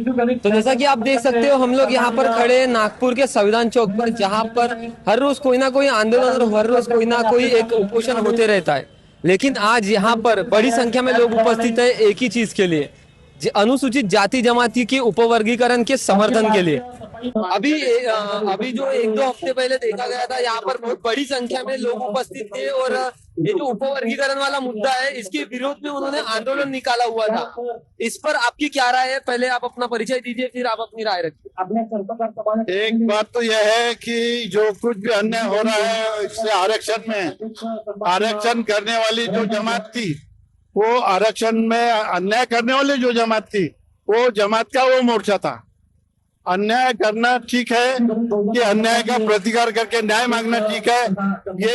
तो जैसा कि आप देख सकते हो, हम लोग यहाँ पर खड़े हैं नागपुर के संविधान चौक पर, जहाँ पर हर रोज कोई ना कोई आंदोलन और हर रोज कोई ना कोई एक उपोषण होते रहता है। लेकिन आज यहाँ पर बड़ी संख्या में लोग उपस्थित है एक ही चीज के लिए, अनुसूचित जाति जमाती के उपवर्गीकरण के समर्थन के लिए। अभी जो एक दो हफ्ते पहले देखा गया था, यहाँ पर बहुत बड़ी संख्या में लोग उपस्थित थे और ये जो उपवर्गीकरण वाला मुद्दा है, इसके विरोध में उन्होंने आंदोलन निकाला हुआ था। इस पर आपकी क्या राय है? पहले आप अपना परिचय दीजिए, फिर आप अपनी राय रखिए। एक बात तो यह है कि जो कुछ भी अन्याय हो रहा है इससे आरक्षण में, आरक्षण करने वाली जो जमात थी, वो आरक्षण में अन्याय करने वाली जो जमात थी, वो जमात का वो मोर्चा था। अन्याय करना ठीक है कि अन्याय का प्रतिकार करके न्याय मांगना ठीक है, ये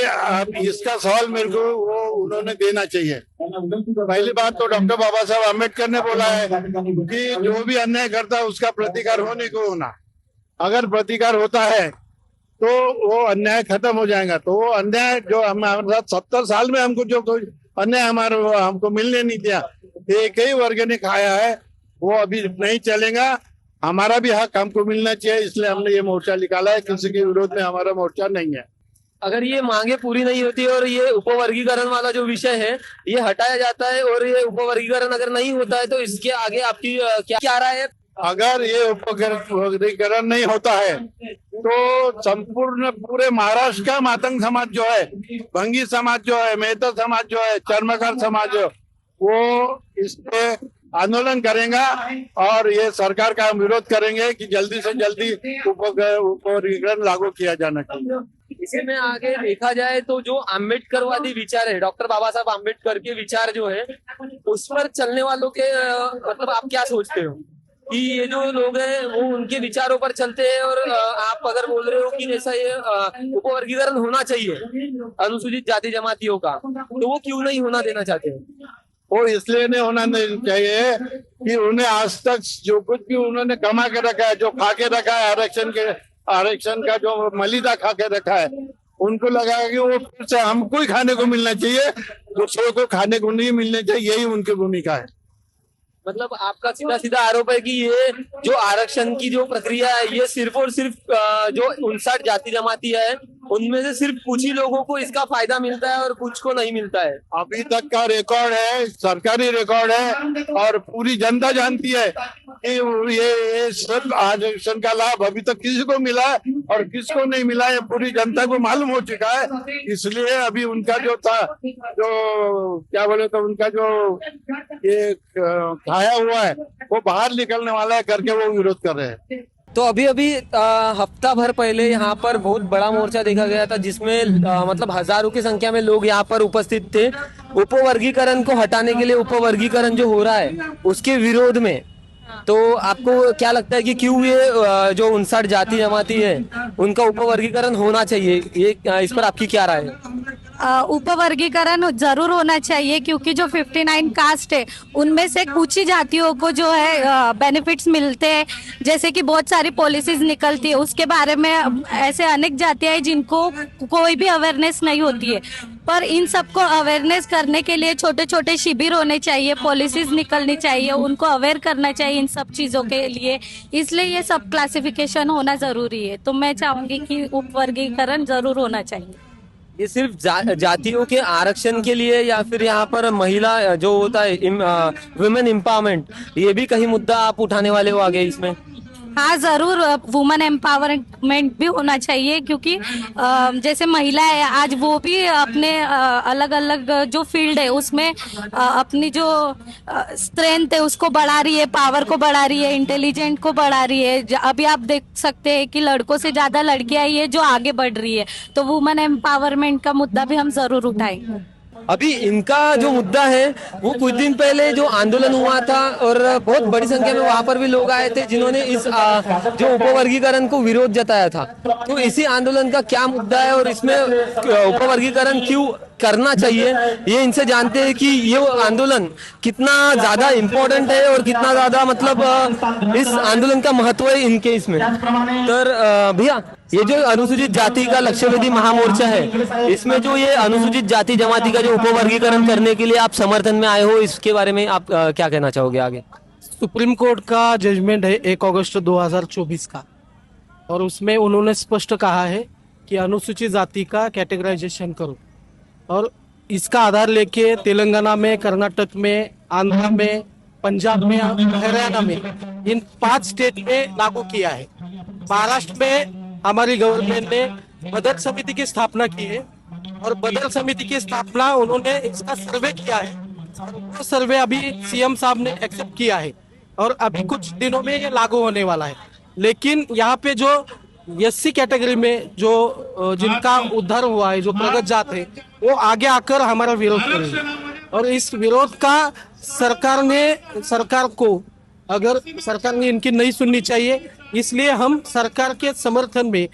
इसका सवाल मेरे को वो उन्होंने देना चाहिए। पहली बात तो डॉक्टर बाबा साहब अम्बेडकर ने बोला है कि जो भी अन्याय करता है उसका प्रतिकार होने को होना। अगर प्रतिकार होता है तो वो अन्याय खत्म हो जाएगा। तो वो अन्याय जो हमारे साथ 70 साल में हमको जो कोई अन्याय हमको मिलने नहीं दिया, एक ही वर्ग ने खाया है, वो अभी नहीं चलेगा। हमारा भी हक हमको मिलना चाहिए, इसलिए हमने ये मोर्चा निकाला है। किसी के विरोध में हमारा मोर्चा नहीं है। अगर ये मांगे पूरी नहीं होती और ये उपवर्गीकरण वाला जो विषय है ये हटाया जाता है और ये उपवर्गीकरण अगर नहीं होता है, तो इसके आगे आपकी क्या राय है? अगर ये उपवर्गीकरण नहीं होता है तो संपूर्ण पूरे महाराष्ट्र का मातंग समाज जो है, भंगी समाज जो है, मेहता समाज जो है, चर्मकार समाज जो, वो इस पे आंदोलन करेगा और ये सरकार का हम विरोध करेंगे कि जल्दी से जल्दी उपवर्गीकरण लागू किया जाना चाहिए। इसमें आगे देखा जाए तो जो अम्बेडकरवादी विचार है, डॉक्टर बाबा साहब अम्बेडकर के विचार जो है, उस पर चलने वालों के मतलब आप क्या सोचते हो कि ये जो लोग हैं वो उनके विचारों पर चलते हैं और आप अगर बोल रहे हो कि जैसा ये उपवर्गीकरण होना चाहिए अनुसूचित जाति जमातियों का, तो वो क्यों नहीं होना देना चाहते हैं? वो इसलिए नहीं होना नहीं चाहिए कि उन्हें आज तक जो कुछ भी उन्होंने कमा के रखा है, जो खा के रखा है, आरक्षण का जो मलिदा खा के रखा है, उनको लगा कि वो फिर से हमको ही खाने को मिलना चाहिए, दूसरों को खाने को नहीं मिलना चाहिए। यही उनकी भूमिका है। मतलब आपका सीधा सीधा आरोप है कि ये जो आरक्षण की जो प्रक्रिया है, ये सिर्फ और सिर्फ जो 59 जाति जमाती है उनमें से सिर्फ कुछ ही लोगों को इसका फायदा मिलता है और कुछ को नहीं मिलता है। अभी तक का रिकॉर्ड है, सरकारी रिकॉर्ड है और पूरी जनता जानती है कि ये सब आरक्षण का लाभ अभी तक किसी को मिला और किसको नहीं मिला, ये पूरी जनता को मालूम हो चुका है। इसलिए अभी उनका जो था, जो क्या बोले तो उनका जो ये खाया हुआ है वो बाहर निकलने वाला है करके वो विरोध कर रहे हैं। तो अभी हफ्ता भर पहले यहाँ पर बहुत बड़ा मोर्चा देखा गया था, जिसमें मतलब हजारों की संख्या में लोग यहाँ पर उपस्थित थे उपवर्गीकरण को हटाने के लिए। उपवर्गीकरण जो हो रहा है उसके विरोध में, तो आपको क्या लगता है कि क्यों ये जो 59 जाति जमाती है उनका उपवर्गीकरण होना चाहिए? ये इस पर आपकी क्या राय है? उपवर्गीकरण जरूर होना चाहिए, क्योंकि जो 59 कास्ट है उनमें से कुछ ही जातियों को जो है बेनिफिट्स मिलते हैं, जैसे कि बहुत सारी पॉलिसीज निकलती है उसके बारे में। ऐसे अनेक जातियां हैं जिनको कोई भी अवेयरनेस नहीं होती है, पर इन सबको अवेयरनेस करने के लिए छोटे छोटे शिविर होने चाहिए, पॉलिसीज निकलनी चाहिए, उनको अवेयर करना चाहिए इन सब चीजों के लिए। इसलिए ये सब क्लासिफिकेशन होना जरूरी है। तो मैं चाहूंगी कि उपवर्गीकरण जरूर होना चाहिए। ये सिर्फ जातियों के आरक्षण के लिए या फिर यहाँ पर महिला जो होता है वुमेन एम्पावरमेंट, ये भी कहीं मुद्दा आप उठाने वाले हो आगे इसमें? हाँ जरूर, वुमेन एम्पावरमेंट भी होना चाहिए, क्योंकि जैसे महिला है आज वो भी अपने अलग अलग जो फील्ड है उसमें अपनी जो स्ट्रेंथ है उसको बढ़ा रही है, पावर को बढ़ा रही है, इंटेलिजेंट को बढ़ा रही है। अभी आप देख सकते हैं कि लड़कों से ज्यादा लड़कियां ही है जो आगे बढ़ रही है। तो वुमेन एम्पावरमेंट का मुद्दा भी हम जरूर उठाएंगे। अभी इनका जो मुद्दा है वो कुछ दिन पहले जो आंदोलन हुआ था और बहुत बड़ी संख्या में वहां पर भी लोग आए थे जिन्होंने इस जो उपवर्गीकरण को विरोध जताया था। तो इसी आंदोलन का क्या मुद्दा है और इसमें उपवर्गीकरण क्यों करना चाहिए, ये इनसे जानते हैं कि ये आंदोलन कितना ज्यादा इम्पोर्टेंट है और कितना ज्यादा मतलब इस आंदोलन का महत्व है इनके इसमें। तो भैया, ये जो अनुसूचित जाति का लक्ष्यवेधी महामोर्चा है, इसमें जो ये अनुसूचित जाति जमाती का जो उपवर्गीकरण करने के लिए आप समर्थन में आए हो, इसके बारे में आप क्या कहना चाहोगे आगे? सुप्रीम कोर्ट का जजमेंट है 1 अगस्त 2024 का, और उसमें उन्होंने स्पष्ट कहा है कि अनुसूचित जाति का कैटेगराइजेशन करो, और इसका आधार लेके तेलंगाना में, कर्नाटक में, आंध्र में, पंजाब में, हरियाणा में, इन 5 स्टेट में लागू किया है। महाराष्ट्र में हमारी गवर्नमेंट ने बदल समिति की स्थापना की है, और बदल समिति की स्थापना उन्होंने इसका सर्वे किया है, और वो सर्वे अभी सीएम साहब ने एक्सेप्ट किया है, और अभी कुछ दिनों में ये लागू होने वाला है। लेकिन यहाँ पे जो एससी कैटेगरी में जो जिनका उद्धार हुआ है, जो प्रगत जात है, वो आगे आकर हमारा विरोध करेंगे, और इस विरोध का सरकार को अगर सरकार ने इनकी नहीं सुननी चाहिए, इसलिए हम सरकार के समर्थन में,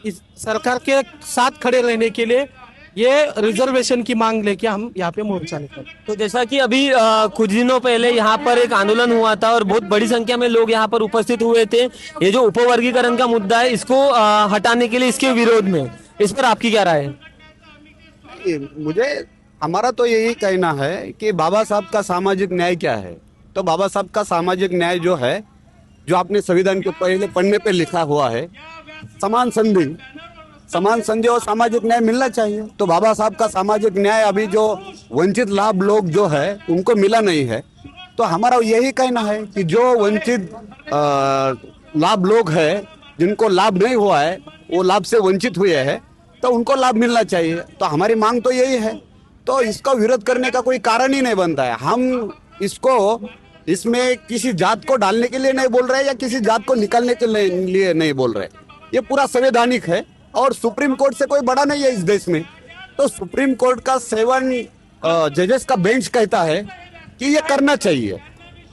इस सरकार के साथ खड़े रहने के लिए ये रिजर्वेशन की मांग लेके हम यहाँ पे मोर्चा निकाले। तो जैसा कि अभी कुछ दिनों पहले यहाँ पर एक आंदोलन हुआ था और बहुत बड़ी संख्या में लोग यहाँ पर उपस्थित हुए थे, ये जो उपवर्गीकरण का मुद्दा है इसको हटाने के लिए, इसके विरोध में, इस पर आपकी क्या राय है? हमारा तो यही कहना है कि बाबा साहब का सामाजिक न्याय क्या है। तो बाबा साहब का सामाजिक न्याय जो है, जो आपने संविधान के पहले पन्ने पे लिखा हुआ है, समान संधि और सामाजिक न्याय मिलना चाहिए। तो बाबा साहब का सामाजिक न्याय अभी जो वंचित लाभ लोग जो है उनको मिला नहीं है। तो हमारा यही कहना है कि जो वंचित लाभ लोग है, जिनको लाभ नहीं हुआ है, वो लाभ से वंचित हुए हैं, तो उनको लाभ मिलना चाहिए। तो हमारी मांग तो यही है। तो इसका विरोध करने का कोई कारण ही नहीं बनता है। हम इसमें किसी जात को डालने के लिए नहीं बोल रहे या किसी जात को निकालने के लिए नहीं बोल रहे। ये पूरा संवैधानिक है, और सुप्रीम कोर्ट से कोई बड़ा नहीं है इस देश में। तो सुप्रीम कोर्ट का 7 जजेस का बेंच कहता है कि ये करना चाहिए,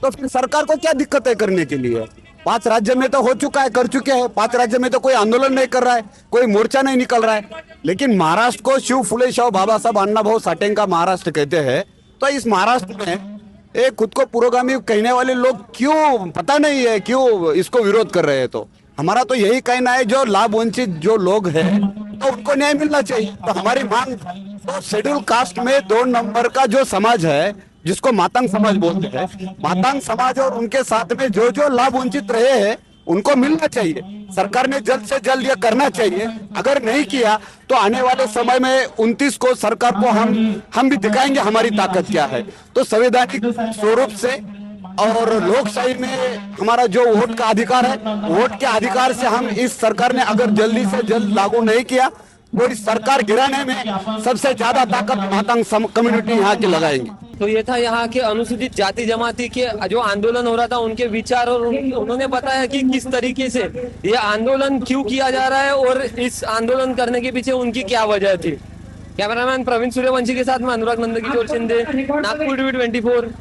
तो फिर सरकार को क्या दिक्कत है करने के लिए? 5 राज्य में तो हो चुका है, कर चुके हैं। 5 राज्य में तो कोई आंदोलन नहीं कर रहा है, कोई मोर्चा नहीं निकल रहा है। लेकिन महाराष्ट्र को शिव फुले शाहू बाबा साहब अण्णाभाऊ साठे का महाराष्ट्र कहते हैं। तो इस महाराष्ट्र में एक खुद को पुरोगामी कहने वाले लोग क्यों, पता नहीं है क्यों इसको विरोध कर रहे हैं। तो हमारा तो यही कहना है, जो लाभ वंचित जो लोग हैं तो उनको न्याय मिलना चाहिए। तो हमारी मांग, तो शेड्यूल कास्ट में 2 नंबर का जो समाज है, जिसको मातंग समाज बोलते हैं, मातंग समाज और उनके साथ में जो जो लाभ वंचित रहे हैं उनको मिलना चाहिए। सरकार ने जल्द से जल्द ये करना चाहिए। अगर नहीं किया तो आने वाले समय में 29 को सरकार को हम भी दिखाएंगे हमारी ताकत क्या है। तो संवैधानिक स्वरूप से और लोकशाही में हमारा जो वोट का अधिकार है, वोट के अधिकार से हम इस सरकार ने अगर जल्दी से जल्द लागू नहीं किया तो इस सरकार गिराने में सबसे ज्यादा ताकत मातंग कम्युनिटी यहाँ की लगाएंगे। तो ये था यहाँ के अनुसूचित जाति जमाती के जो आंदोलन हो रहा था, उनके विचार, और उन्होंने बताया कि किस तरीके से ये आंदोलन क्यों किया जा रहा है और इस आंदोलन करने के पीछे उनकी क्या वजह थी। कैमरामैन प्रवीण सूर्यवंशी के साथ में अनुराग नंद किशोर शिंदे, नागपुर TV 24।